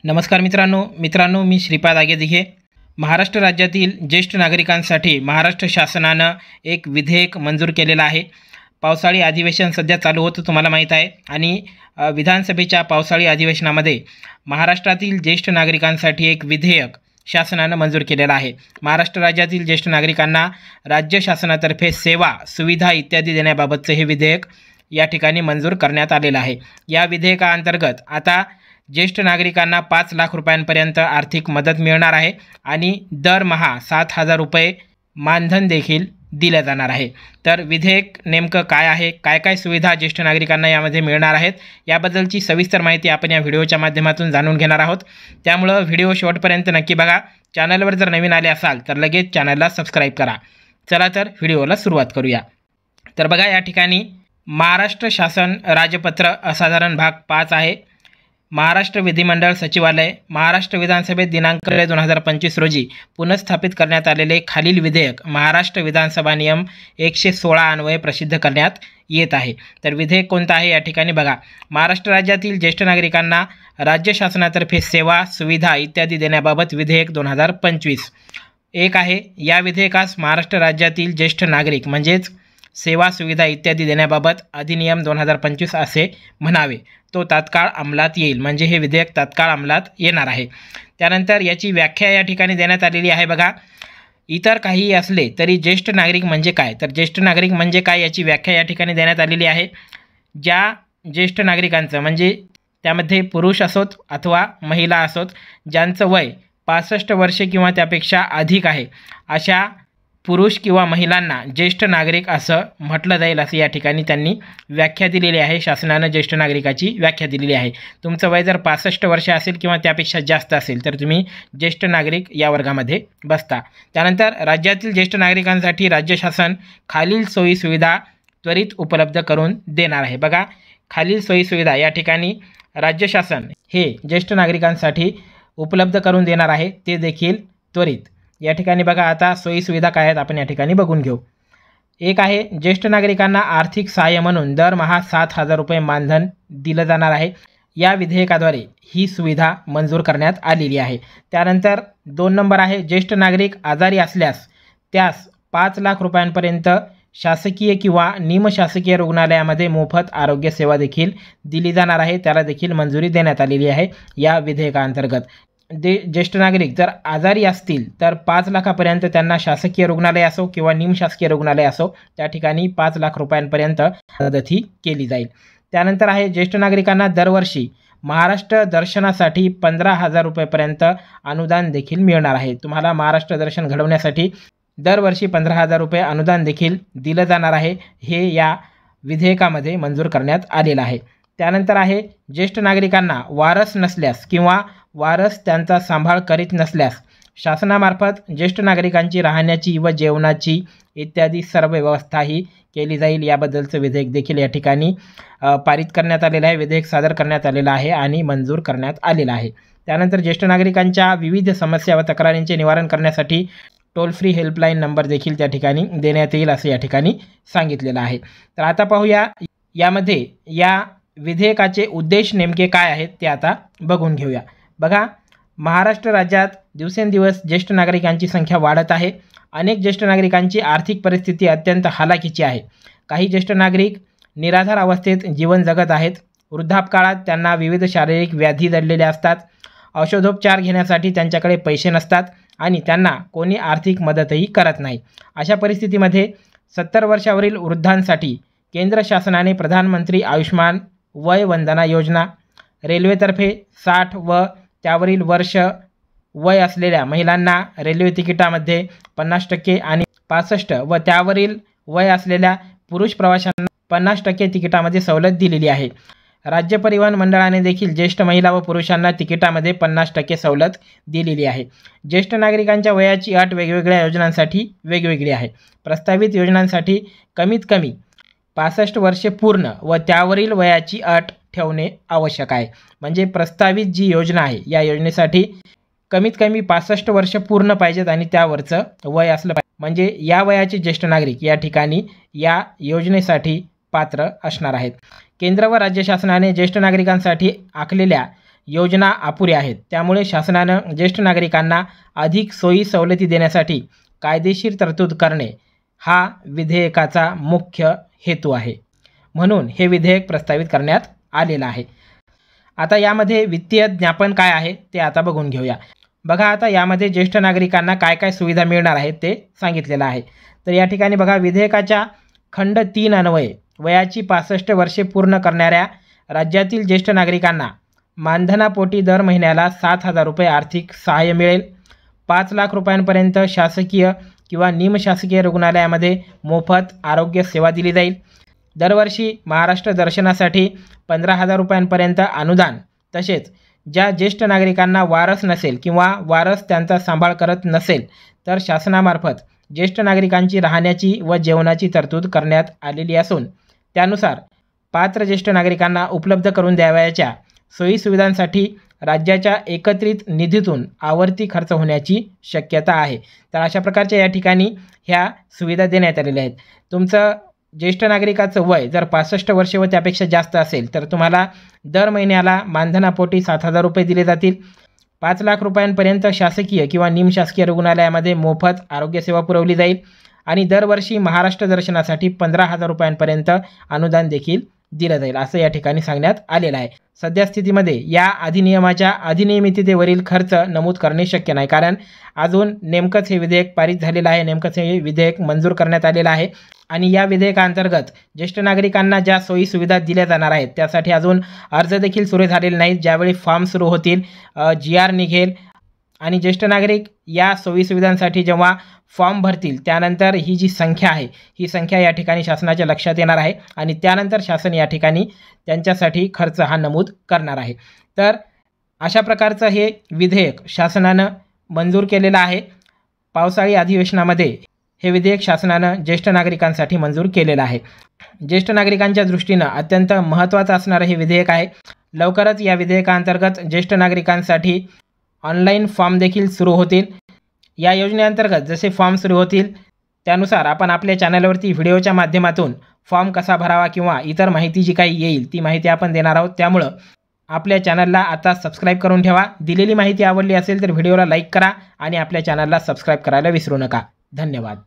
नमस्कार मित्रांनो मी श्रीपाद आगेदिघे। महाराष्ट्र राज्यातील ज्येष्ठ नागरिकांसाठी महाराष्ट्र शासनानं एक विधेयक मंजूर केलेलं आहे। पावसाळी अधिवेशन सध्या चालू होतं तुम्हाला माहीत आहे आणि विधानसभेच्या पावसाळी अधिवेशनामध्ये महाराष्ट्रातील ज्येष्ठ नागरिकांसाठी एक विधेयक शासनानं मंजूर केलेलं आहे। महाराष्ट्र राज्यातील ज्येष्ठ नागरिकांना राज्य शासनातर्फे सेवा सुविधा इत्यादी देण्याबाबतचे हे विधेयक या ठिकाणी मंजूर करण्यात आलेलं आहे। या विधेयकाअंतर्गत आता ज्येष्ठ नागरिकांना 5 लाख रुपयांपर्यंत आर्थिक मदत मिळणार आहे आणि दरमहा 7,000 रुपये मानधन देखील दिले जाणार आहे। तर विधेयक नेमकं काय आहे, काय सुविधा ज्येष्ठ नागरिकांना यामध्ये मिळणार आहेत याबद्दलची सविस्तर माहिती आपण या व्हिडिओच्या माध्यमातून जाणून घेणार आहोत। त्यामुळे व्हिडिओ शेवटपर्यंत नक्की बघा। चॅनलवर जर नवीन आले असाल तर लगेच चॅनलला सबस्क्राइब करा। चला तर व्हिडिओला सुरुवात करूया। तर बघा या ठिकाणी महाराष्ट्र शासन राजपत्र असाधारण भाग 5 आहे। महाराष्ट्र विधिमंडळ सचिवालय महाराष्ट्र विधानसभेत दिनांक 2025 रोजी पुनर्स्थापित करण्यात आलेले खालील विधेयक महाराष्ट्र विधानसभा नियम 116 अन्वये प्रसिद्ध करण्यात येत आहे। तर विधेयक कोणतं आहे या ठिकाणी बघा। महाराष्ट्र राज्यातील ज्येष्ठ नागरिकांना राज्य शासनातर्फे सेवा सुविधा इत्यादी देण्याबाबत विधेयक 2025 एक आहे। या विधेयकास महाराष्ट्र राज्यातील ज्येष्ठ नागरिक म्हणजेच सेवा सुविधा इत्यादी देण्याबाबत अधिनियम 2025 असे म्हणावे। तो तात्काळ अंमलात येईल, म्हणजे हे विधेयक तात्काळ अंमलात येणार आहे। त्यानंतर याची व्याख्या या ठिकाणी देण्यात आलेली आहे बघा। इतर काही असले तरी ज्येष्ठ नागरिक म्हणजे काय, तर ज्येष्ठ नागरिक म्हणजे काय याची व्याख्या या ठिकाणी देण्यात आलेली आहे। ज्या ज्येष्ठ नागरिकांचं म्हणजे त्यामध्ये पुरुष असोत अथवा महिला असोत ज्यांचं वय 65 वर्षे किंवा त्यापेक्षा अधिक आहे अशा पुरुष किंवा महिलांना ज्येष्ठ नागरिक असं म्हटलं जाईल, असं या ठिकाणी त्यांनी व्याख्या दिलेली आहे। शासनानं ज्येष्ठ नागरिकाची व्याख्या दिलेली आहे। तुमचं वय जर 65 वर्ष असेल किंवा त्यापेक्षा जास्त असेल तर तुम्ही ज्येष्ठ नागरिक या वर्गामध्ये बसता। त्यानंतर राज्यातील ज्येष्ठ नागरिकांसाठी राज्य शासन खालील सोयी सुविधा त्वरित उपलब्ध करून देणार आहे। बघा खालील सोयी सुविधा या ठिकाणी राज्य शासन हे ज्येष्ठ नागरिकांसाठी उपलब्ध करून देणार आहे, ते देखील त्वरित। या ठिकाणी बघा आता सोयी सुविधा काय आहेत आपण या ठिकाणी बघून घेऊ। एक आहे ज्येष्ठ नागरिकांना आर्थिक सहाय्य म्हणून दरमहा 7,000 रुपये मानधन दिलं जाणार आहे। या विधेयकाद्वारे ही सुविधा मंजूर करण्यात आलेली आहे। त्यानंतर 2 नंबर आहे ज्येष्ठ नागरिक आजारी असल्यास त्यास 5 लाख रुपयांपर्यंत शासकीय किंवा निमशासकीय रुग्णालयामध्ये मोफत आरोग्य सेवा देखील दिली जाणार आहे। त्याला देखील मंजुरी देण्यात आलेली आहे या विधेयकाअंतर्गत। ज्येष्ठ नागरिक जर आजारी असतील तर 5 लाखापर्यंत त्यांना शासकीय रुग्णालय असो किंवा निमशासकीय रुग्णालय असो त्या ठिकाणी 5 लाख रुपयांपर्यंत मदत ही केली जाईल। त्यानंतर आहे ज्येष्ठ नागरिकांना दरवर्षी महाराष्ट्र दर्शनासाठी 15,000 रुपयेपर्यंत अनुदान देखील मिळणार आहे। तुम्हाला महाराष्ट्र दर्शन घडवण्यासाठी दरवर्षी 15,000 रुपये अनुदान देखील दिलं जाणार आहे। हे या विधेयकामध्ये मंजूर करण्यात आलेलं आहे। त्यानंतर आहे ज्येष्ठ नागरिकांना वारस नसल्यास किंवा वारस त्यांचा सांभाळ करीत नसल्यास शासनामार्फत ज्येष्ठ नागरिकांची राहण्याची व जेवणाची इत्यादी सर्व व्यवस्थाही केली जाईल। याबद्दलचं विधेयक देखील या ठिकाणी पारित करण्यात आलेलं आहे, विधेयक सादर करण्यात आलेलं आहे आणि मंजूर करण्यात आलेलं आहे। त्यानंतर ज्येष्ठ नागरिकांच्या विविध समस्या व तक्रारींचे निवारण करण्यासाठी टोल फ्री हेल्पलाईन नंबर देखील त्या ठिकाणी देण्यात येईल असं या ठिकाणी सांगितलेलं आहे। तर आता पाहूया यामध्ये या विधेयकाचे उद्देश नेमके काय आहेत ते आता बघून घेऊया। बघा महाराष्ट्र राज्यात दिवसेंदिवस ज्येष्ठ नागरिकांची संख्या वाढत आहे। अनेक ज्येष्ठ नागरिकांची आर्थिक परिस्थिती अत्यंत हलाखीची आहे। काही ज्येष्ठ नागरिक निराधार अवस्थेत जीवन जगत आहेत। वृद्धापकाळात त्यांना विविध शारीरिक व्याधी जडलेल्या असतात। औषधोपचार घेण्यासाठी त्यांच्याकडे पैसे नसतात आणि त्यांना कोणी आर्थिक मदतही करत नाही। अशा परिस्थितीमध्ये 70 वर्षावरील वृद्धांसाठी केंद्र शासनाने प्रधानमंत्री आयुष्मान वय वंदना योजना, रेल्वेतर्फे 60 व त्यावरील वर्ष वय असलेल्या महिलांना रेल्वे तिकिटामध्ये 50% आणि 65 व त्यावरील वय असलेल्या पुरुष प्रवाशांना 50% तिकिटामध्ये सवलत दिलेली आहे। राज्य परिवहन मंडळाने देखील ज्येष्ठ महिला व पुरुषांना तिकिटामध्ये 50% सवलत दिलेली आहे। ज्येष्ठ नागरिकांच्या वयाची अट वेगवेगळ्या योजनांसाठी वेगवेगळी आहे। प्रस्तावित योजनांसाठी कमीत कमी 65 वर्षे पूर्ण व त्यावरील वयाची अट ठेवणे आवश्यक आहे। म्हणजे प्रस्तावित जी योजना आहे या योजनेसाठी कमीत कमी 65 वर्ष पूर्ण पाहिजेत आणि त्यावरचं वय असलं पाहिजे, म्हणजे या वयाचे ज्येष्ठ नागरिक या ठिकाणी या योजनेसाठी पात्र असणार आहेत। केंद्र व राज्य शासनाने ज्येष्ठ नागरिकांसाठी आखलेल्या योजना अपुऱ्या आहेत. त्यामुळे शासनानं ज्येष्ठ नागरिकांना अधिक सोयी सवलती देण्यासाठी कायदेशीर तरतूद करणे हा विधेयकाचा मुख्य हेतू आहे. म्हणून हे विधेयक प्रस्तावित करण्यात आलेलं आहे. आता यामध्ये वित्तीय ज्ञापन काय आहे ते आता बघून घेऊया. बघा, आता यामध्ये ज्येष्ठ नागरिकांना काय काय सुविधा मिळणार आहेत ते सांगितलेलं आहे. तर या ठिकाणी बघा, विधेयकाच्या खंड 3 अन्वये वयाची 65 वर्षे पूर्ण करणाऱ्या राज्यातील ज्येष्ठ नागरिकांना मानधनापोटी दर महिन्याला 7,000 रुपये आर्थिक सहाय्य मिळेल. 5 लाख रुपयांपर्यंत शासकीय किंवा निमशासकीय रुग्णालयामध्ये मोफत आरोग्य सेवा दिली जाईल. दरवर्षी महाराष्ट्र दर्शनासाठी 15,000 रुपयांपर्यंत अनुदान. तसेच ज्या ज्येष्ठ नागरिकांना वारस नसेल किंवा वारस त्यांचा सांभाळ करत नसेल तर शासनामार्फत ज्येष्ठ नागरिकांची राहण्याची व जेवणाची तरतूद करण्यात आलेली असून त्यानुसार पात्र ज्येष्ठ नागरिकांना उपलब्ध करून द्यावयाच्या सोयीसुविधांसाठी राज्याच्या एकत्रित निधीतून आवर्ती खर्च होण्याची शक्यता आहे. तर अशा प्रकारच्या या ठिकाणी ह्या सुविधा देण्यात आलेल्या आहेत. तुमचं ज्येष्ठ नागरिकाचं वय जर 65 वर्षे व त्यापेक्षा जास्त असेल तर तुम्हाला दर महिन्याला मानधनापोटी 7,000 रुपये दिले जातील. 5 लाख रुपयांपर्यंत शासकीय किंवा निमशासकीय रुग्णालयामध्ये मोफत आरोग्यसेवा पुरवली जाईल आणि दरवर्षी महाराष्ट्र दर्शनासाठी 15,000 रुपयांपर्यंत अनुदान देखील दिलं जाईल असं या ठिकाणी सांगण्यात आलेलं आहे. सध्या स्थितीमध्ये या अधिनियमाच्या अधिनियमिततेवरील खर्च नमूद करणे शक्य नाही, कारण अजून नेमकंच हे विधेयक पारित झालेलं आहे, नेमकंच हे विधेयक मंजूर करण्यात आलेलं आहे आणि या विधेयकाअंतर्गत ज्येष्ठ नागरिकांना ज्या सोयी सुविधा दिल्या जाणार आहेत त्यासाठी अजून अर्ज देखील सुरू झालेले नाहीत. ज्यावेळी फॉर्म सुरू होतील, GR निघेल आणि ज्येष्ठ नागरिक या सोयीसुविधांसाठी जेव्हा फॉर्म भरतील त्यानंतर ही जी संख्या आहे ही संख्या या ठिकाणी शासनाच्या लक्षात येणार आहे आणि त्यानंतर शासन या ठिकाणी त्यांच्यासाठी खर्च हा नमूद करणार आहे. तर अशा प्रकारचं हे विधेयक शासनानं मंजूर केलेलं आहे. पावसाळी अधिवेशनामध्ये हे विधेयक शासनानं ज्येष्ठ नागरिकांसाठी मंजूर केलेलं आहे. ज्येष्ठ नागरिकांच्या दृष्टीनं अत्यंत महत्त्वाचं असणारं हे विधेयक आहे. लवकरच या विधेयकाअंतर्गत ज्येष्ठ नागरिकांसाठी ऑनलाईन फॉर्म देखील सुरू होतील. या योजनेअंतर्गत जसे फॉर्म सुरू होतील त्यानुसार आपण आपल्या चॅनलवरती व्हिडिओच्या माध्यमातून फॉर्म कसा भरावा किंवा इतर माहिती जी काही येईल ती माहिती आपण देणार आहोत. त्यामुळं आपल्या चॅनलला आता सबस्क्राईब करून ठेवा. दिलेली माहिती आवडली असेल तर व्हिडिओला लाईक करा आणि आपल्या चॅनलला सबस्क्राईब करायला विसरू नका. धन्यवाद.